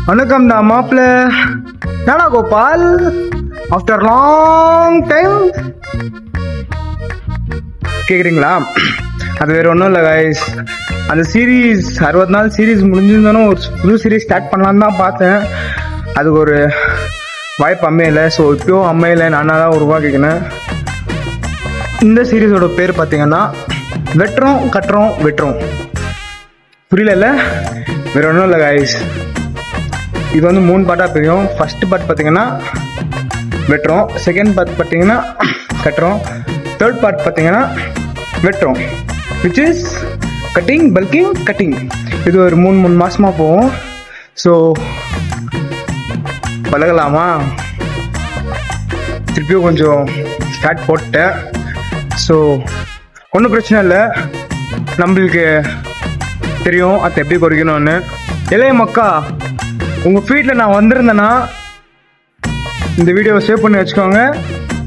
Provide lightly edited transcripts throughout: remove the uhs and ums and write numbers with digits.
வணக்கம் தான் மாப்பிள்ள. நானா கோபால், ஆஃப்டர் லாங் டைம் கேட்குறீங்களா? அது வேறு ஒன்றும் இல்லை கைஸ். அந்த சீரீஸ் 60 நாள் சீரீஸ் முடிஞ்சிருந்தாலும் ஒரு புது சீரீஸ் ஸ்டார்ட் பண்ணலான்னு தான் பார்த்தேன். அதுக்கு ஒரு வாய்ப்பு அமையலை. ஸோ இப்போயும் அமையலை, நானாக தான் உருவாக்கிக்கினேன். இந்த சீரீஸோட பேர் பார்த்தீங்கன்னா வெட்டுறோம் கட்டுறோம் வெட்டுறோம். புரியல? வேறு ஒன்றும் இல்லை கைஸ். இது வந்து 3 பார்ட்டாக பிரியும். ஃபர்ஸ்ட் பார்ட் பார்த்தீங்கன்னா வெட்டுறோம், செகண்ட் பார்ட் பார்த்தீங்கன்னா கட்டுறோம், தேர்ட் பார்ட் பார்த்தீங்கன்னா வெட்டுறோம், which is cutting, bulking, cutting. இது ஒரு 3 மாதமாக போகும். ஸோ பழகலாமா? திருப்பியும் கொஞ்சம் ஸ்டார்ட் போட்டேன். ஸோ ஒன்றும் பிரச்சனை இல்லை, நம்மளுக்கு தெரியும் அதை எப்படி குறைக்கணும்னு. இளைய மக்கா, உங்கள் ஃபீல்டில் நான் வந்திருந்தேன்னா இந்த வீடியோவை சேவ் பண்ணி வச்சுக்கோங்க.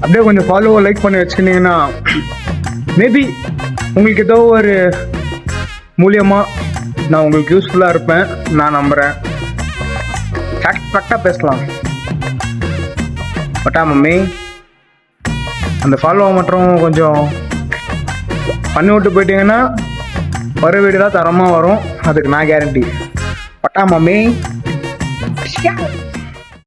அப்படியே கொஞ்சம் ஃபாலோ லைக் பண்ணி வச்சுக்கிட்டிங்கன்னா மேபி உங்களுக்கு ஏதோ ஒரு மூலியமாக நான் உங்களுக்கு யூஸ்ஃபுல்லாக இருப்பேன் நான் நம்புகிறேன். கரெக்டாக பேசலாம். பட்டா மம்மி, அந்த ஃபாலோவை மட்டும் கொஞ்சம் பண்ணி விட்டு போயிட்டீங்கன்னா வர வீடு தான் தரமாக வரும். அதுக்கு நான் கேரண்டி. பட்டா மம்மி.